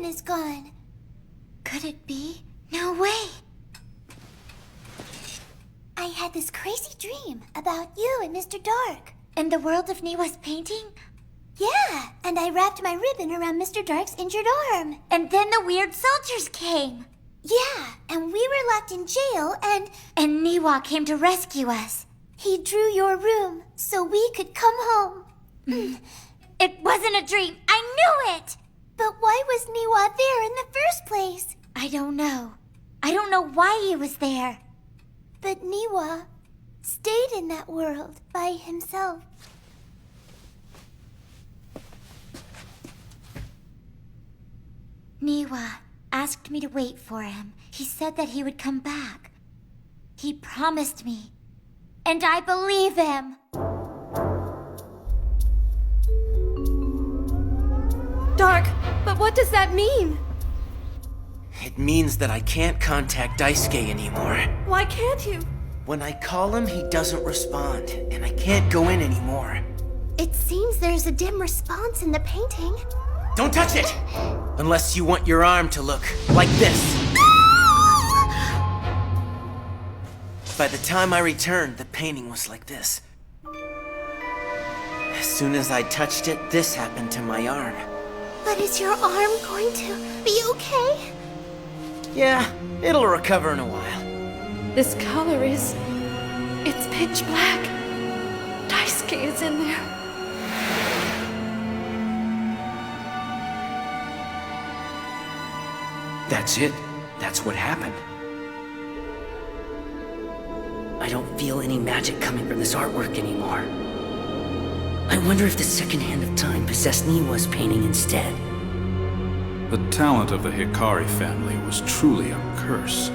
ribbon is gone. Could it be? No way! I had this crazy dream about you and Mr. Dark. In the world of Niwa's painting? Yeah, and I wrapped my ribbon around Mr. Dark's injured arm. And then the weird soldiers came. Yeah, and we were locked in jail and Niwa came to rescue us. he drew your room so we could come home. It wasn't a dream. I knew it! But why was Niwa there in the first place? I don't know. I don't know why he was there. But Niwa stayed in that world by himself. Niwa asked me to wait for him. He said that he would come back. He promised me. And I believe him. Dark, but what does that mean? It means that I can't contact Daisuke anymore. Why can't you? When I call him, he doesn't respond, and I can't go in anymore. It seems there's a dim response in the painting. Don't touch it! Unless you want your arm to look like this. By the time I returned, the painting was like this. As soon as I touched it, this happened to my arm. But is your arm going to be okay? Yeah, it'll recover in a while. This color is... it's pitch black. Daisuke is in there. That's it. That's what happened. I don't feel any magic coming from this artwork anymore. I wonder if the second hand of time possessed Niwa's painting instead. The talent of the Hikari family was truly a curse.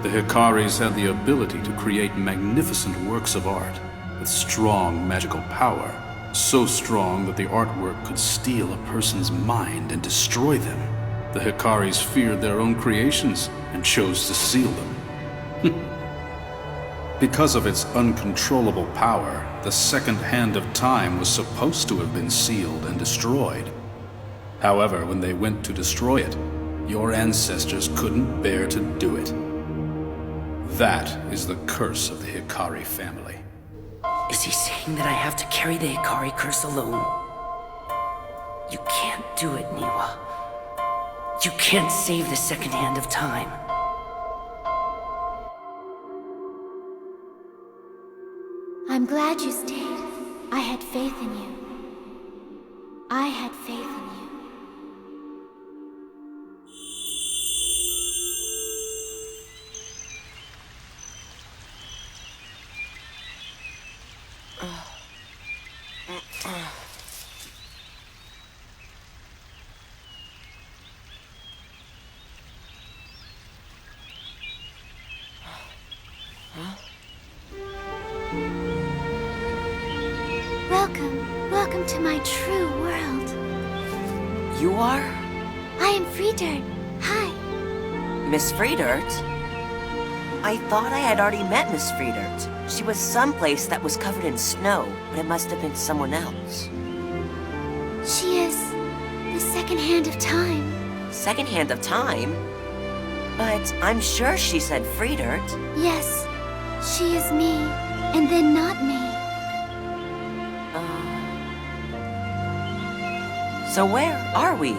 The Hikaris had the ability to create magnificent works of art with strong magical power, so strong that the artwork could steal a person's mind and destroy them. The Hikaris feared their own creations and chose to seal them. Because of its uncontrollable power, the second hand of time was supposed to have been sealed and destroyed. However, when they went to destroy it, your ancestors couldn't bear to do it. That is the curse of the Hikari family. Is he saying that I have to carry the Hikari curse alone? You can't do it, Niwa. You can't save the second hand of time. I'm glad you stayed. I had faith in you. I had faith in you. Welcome to my true world. You are? I am Freedirt. Hi. Miss Freedirt? I thought I had already met Miss Freedirt. She was someplace that was covered in snow, but it must have been someone else. She is the second hand of time. Second hand of time? But I'm sure she said Freedirt. Yes, she is me, and then not me. So where are we?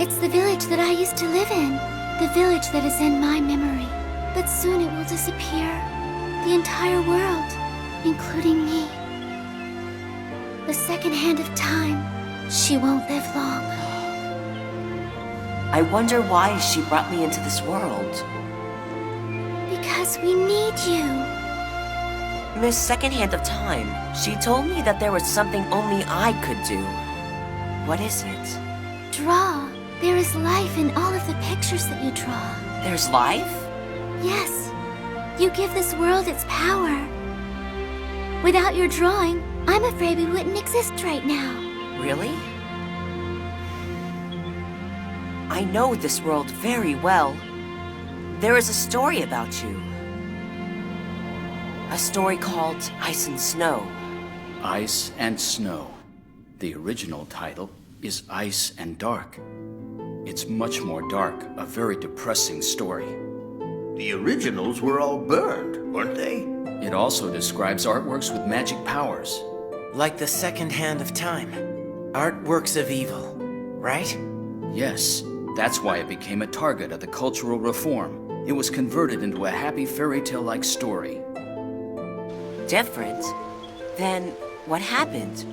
It's the village that I used to live in. The village that is in my memory. But soon it will disappear. The entire world, including me. The second hand of time. She won't live long. I wonder why she brought me into this world. Because we need you. Miss Second Hand of Time, she told me that there was something only I could do. What is it? Draw. There is life in all of the pictures that you draw. There's life? Yes. You give this world its power. Without your drawing, I'm afraid we wouldn't exist right now. Really? I know this world very well. There is a story about you. A story called Ice and Snow. Ice and Snow. The original title is Ice and Dark. It's much more dark, a very depressing story. The originals were all burned, weren't they? It also describes artworks with magic powers. Like the second hand of time. Artworks of evil, right? Yes, that's why it became a target of the cultural reform. It was converted into a happy fairy tale-like story. Different? Then what happened?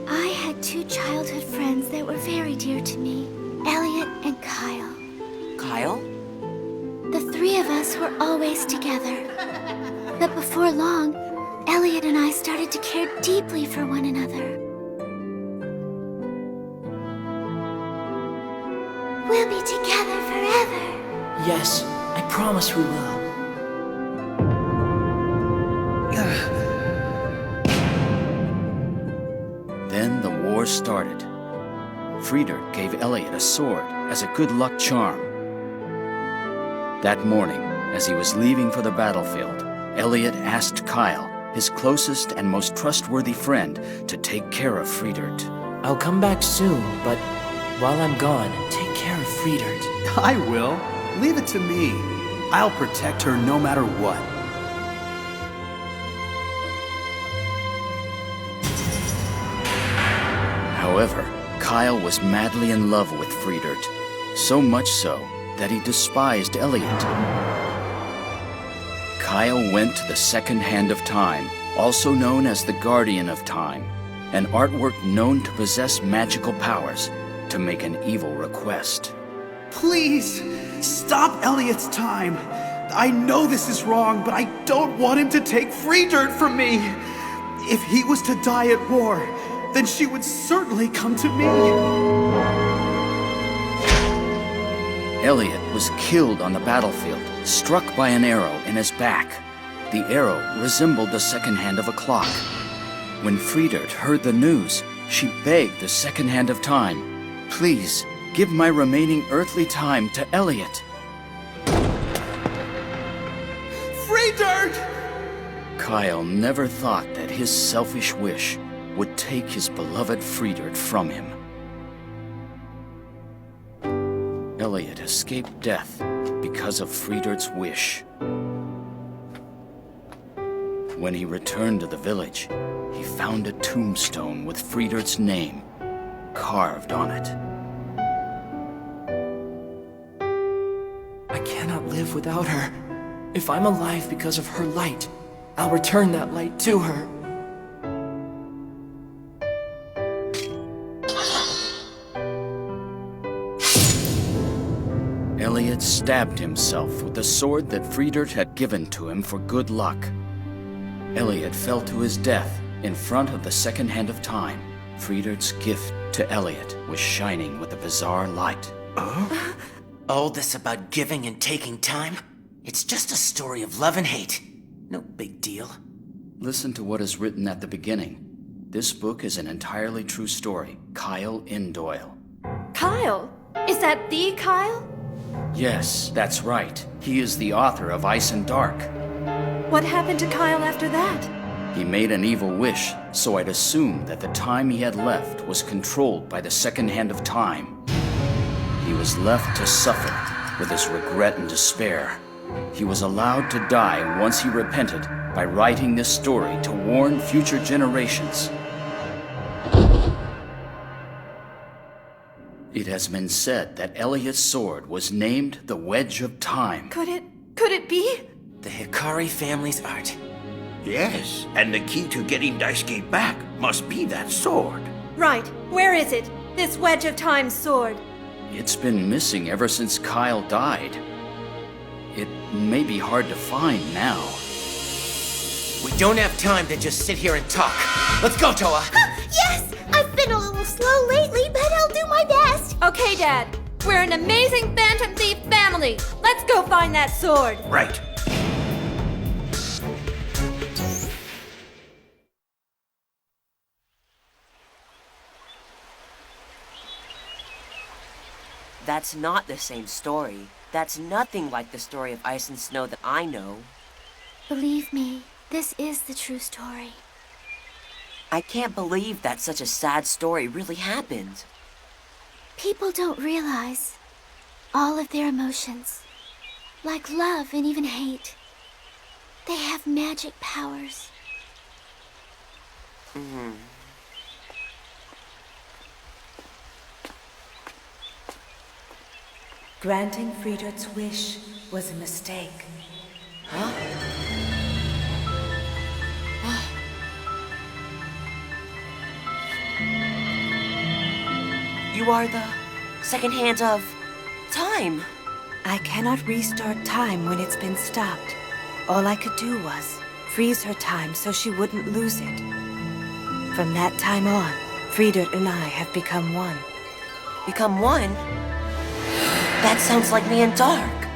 I had two childhood friends that were very dear to me, Elliot and Kyle. Kyle? The three of us were always together. But before long, Elliot and I started to care deeply for one another. We'll be together forever. Yes, I promise we will. Then the war started. Friedert gave Elliot a sword as a good luck charm. That morning, as he was leaving for the battlefield, Elliot asked Kyle, his closest and most trustworthy friend, to take care of Friedert. I'll come back soon, but while I'm gone, take care of Friedert. I will. Leave it to me. I'll protect her no matter what. However, Kyle was madly in love with Friedert, so much so that he despised Elliot. Kyle went to the Second Hand of Time, also known as the Guardian of Time, an artwork known to possess magical powers, to make an evil request. Please, stop Elliot's time. I know this is wrong, but I don't want him to take Friedert from me. If he was to die at war, then she would certainly come to me. Elliot was killed on the battlefield, struck by an arrow in his back. The arrow resembled the second hand of a clock. When Friedert heard the news, she begged the Second Hand of Time, "Please, give my remaining earthly time to Elliot." Friedert! Kyle never thought that his selfish wish would take his beloved Friedert from him. Elliot escaped death because of Friedert's wish. When he returned to the village, he found a tombstone with Friedert's name carved on it. I cannot live without her. If I'm alive because of her light, I'll return that light to her. Elliot stabbed himself with the sword that Friedert had given to him for good luck. Elliot fell to his death in front of the Second Hand of Time. Friedert's gift to Elliot was shining with a bizarre light. All this about giving and taking time? It's just a story of love and hate. No big deal. Listen to what is written at the beginning. This book is an entirely true story. Kyle N. Doyle. Kyle? Is that the Kyle? Yes, that's right. He is the author of Ice and Dark. What happened to Kyle after that? He made an evil wish, so I'd assume that the time he had left was controlled by the Second Hand of Time. He was left to suffer with his regret and despair. He was allowed to die once he repented by writing this story to warn future generations. It has been said that Elliot's sword was named the Wedge of Time. Could it be? The Hikari family's art. Yes, and the key to getting Daisuke back must be that sword. Right. Where is it? This Wedge of Time sword. It's been missing ever since Kyle died. It may be hard to find now. We don't have time to just sit here and talk. Let's go, Toa! Yes! I've been a little slow lately, but I'll do my best. Okay, Dad. We're an amazing Phantom Thief family. Let's go find that sword. Right. That's not the same story. That's nothing like the story of Ice and Snow that I know. Believe me, this is the true story. I can't believe that such a sad story really happened. People don't realize all of their emotions, like love and even hate. They have magic powers. Granting Friedert's wish was a mistake. You are the second hand of time. I cannot restart time when it's been stopped. All I could do was freeze her time so she wouldn't lose it. From that time on, Friedert and I have become one. Become one? That sounds like me and Dark.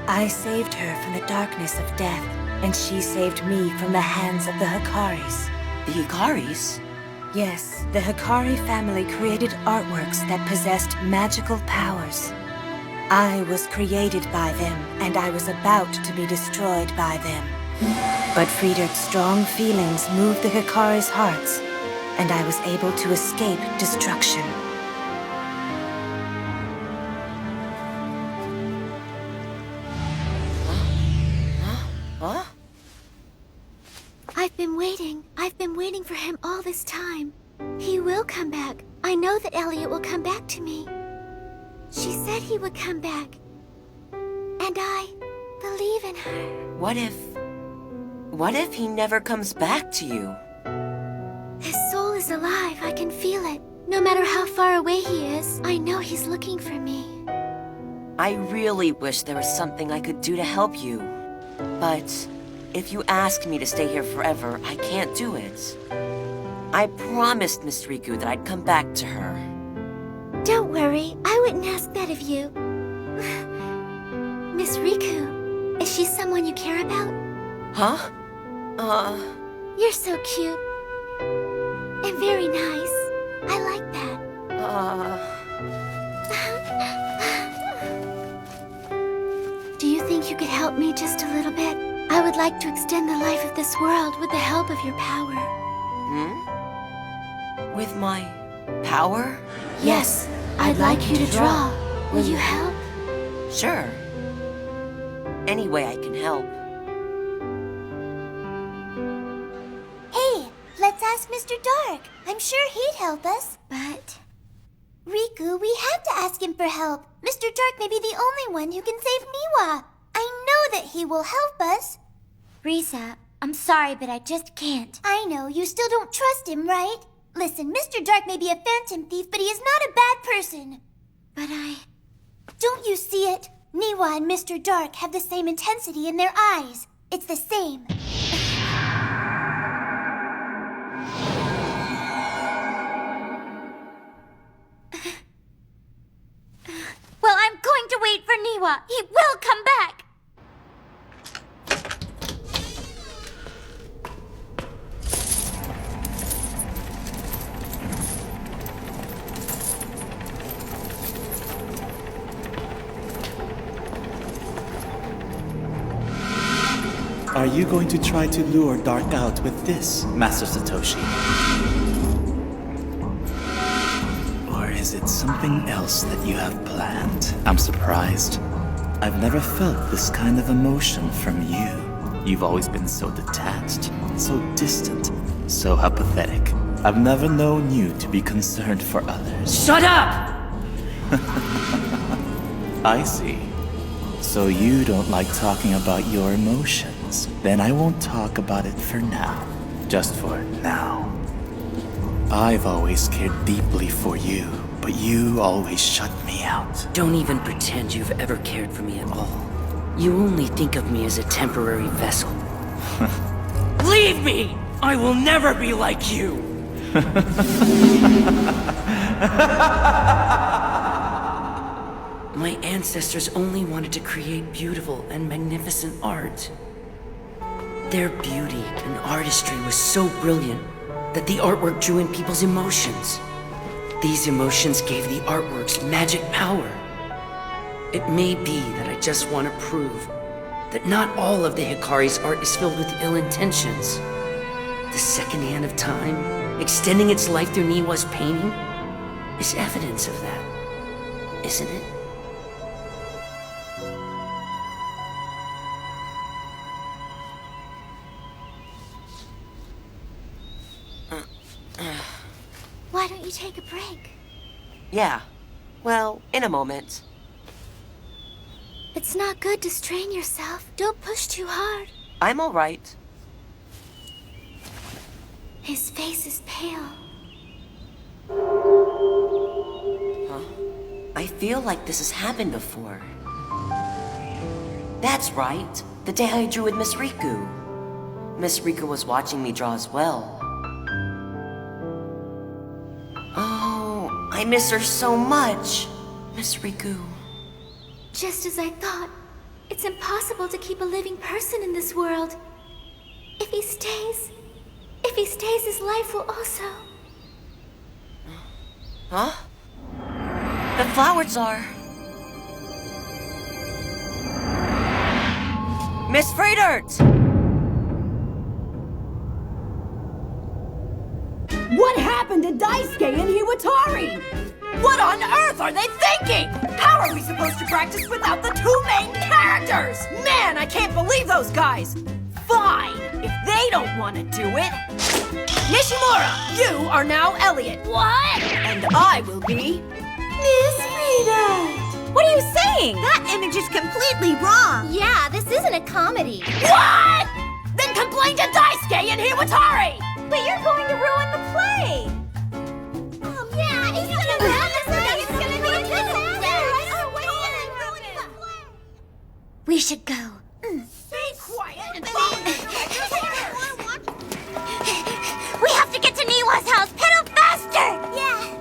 I saved her from the darkness of death, and she saved me from the hands of the Hikaris. The Hikaris? Yes, the Hikari family created artworks that possessed magical powers. I was created by them, and I was about to be destroyed by them. But Friedert's strong feelings moved the Hikari's hearts, and I was able to escape destruction. Huh? I've been waiting for him all this time. He will come back. I know that Elliot will come back to me. She said he would come back. And I believe in her. What if he never comes back to you? His soul is alive. I can feel it. No matter how far away he is, I know he's looking for me. I really wish there was something I could do to help you. But if you ask me to stay here forever, I can't do it. I promised Miss Riku that I'd come back to her. Don't worry, I wouldn't ask that of you. Miss Riku, is she someone you care about? Huh? You're so cute. And very nice. I like that. Do you think you could help me just a little bit? I would like to extend the life of this world with the help of your power. With my power? Yes, I'd like you to draw. Will you help? Sure. Any way I can help. Hey, let's ask Mr. Dark. I'm sure he'd help us. But... Riku, we have to ask him for help. Mr. Dark may be the only one who can save Niwa. I know that he will help us. Risa, I'm sorry, but I just can't. I know, you still don't trust him, right? Listen, Mr. Dark may be a phantom thief, but he is not a bad person. But Don't you see it? Niwa and Mr. Dark have the same intensity in their eyes. It's the same. Well, I'm going to wait for Niwa. He will come back. Are you going to try to lure Dark out with this, Master Satoshi? Or is it something else that you have planned? I'm surprised. I've never felt this kind of emotion from you. You've always been so detached, so distant, so apathetic. I've never known you to be concerned for others. Shut up! I see. So you don't like talking about your emotions. Then I won't talk about it for now. Just for now. I've always cared deeply for you, but you always shut me out. Don't even pretend you've ever cared for me at all. You only think of me as a temporary vessel. Leave me! I will never be like you! My ancestors only wanted to create beautiful and magnificent art. Their beauty and artistry was so brilliant that the artwork drew in people's emotions. These emotions gave the artworks magic power. It may be that I just want to prove that not all of the Hikari's art is filled with ill intentions. The second hand of time, extending its life through Niwa's painting, is evidence of that, isn't it? Why don't you take a break? Yeah. Well, in a moment. It's not good to strain yourself. Don't push too hard. I'm all right. His face is pale. Huh? I feel like this has happened before. That's right. The day I drew with Miss Riku. Miss Riku was watching me draw as well. Oh, I miss her so much. Miss Riku. Just as I thought. It's impossible to keep a living person in this world. If he stays, his life will also... Huh? The flowers are... Miss Freedirt! What happened to Daisuke and Hiwatari? What on earth are they thinking? How are we supposed to practice without the two main characters? Man, I can't believe those guys! Fine, if they don't want to do it... Nishimura, you are now Elliot. What? And I will be... Miss Freedirt! What are you saying? That image is completely wrong. Yeah, this isn't a comedy. What? Then complain to Daisuke and Hiwatari! But you're going to ruin the play! Yeah, it's gonna ruin the play! It's gonna be a disaster! We should go. Be quiet! We have to get to Niwa's house! Pedal faster! Yeah!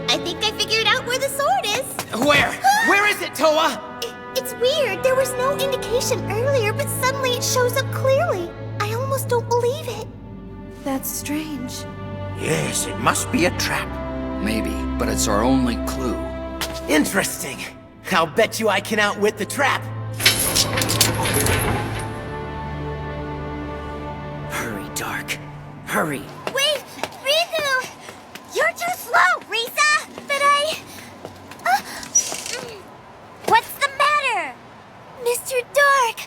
I think I figured out where the sword is! Where? Where is it, Toa? It's weird. There was no indication earlier, but suddenly it shows up clearly. I almost don't believe it. That's strange. Yes, it must be a trap. Maybe, but it's our only clue. Interesting. I'll bet you I can outwit the trap. Hurry, Dark. Hurry. Wait! Riku! You're too slow, Risa! But What's the matter? Mr. Dark!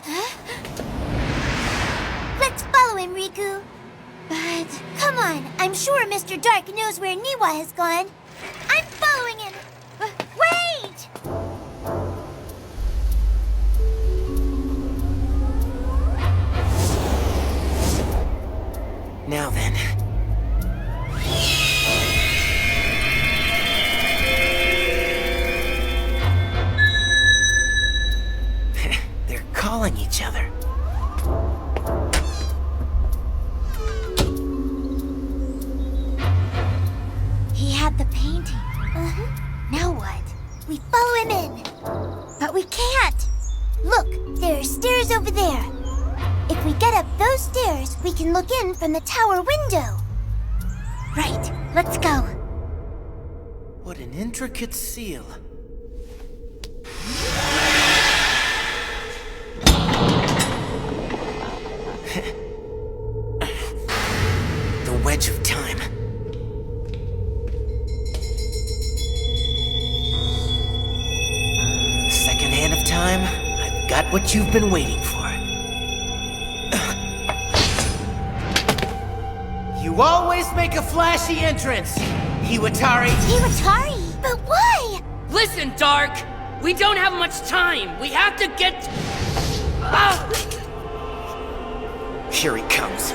Let's follow him, Riku. But... Come on, I'm sure Mr. Dark knows where Niwa has gone. I'm following him! Wait! Now then. They're calling each other. He had the painting. Now what? We follow him in. But we can't. Look, there are stairs over there. If we get up those stairs, we can look in from the tower window. Right, let's go. What an intricate seal. The wedge of time. Second hand of time, I've got what you've been waiting for. You always make a flashy entrance, Hiwatari. Hiwatari? But why? Listen, Dark! We don't have much time! We have to get... Here he comes.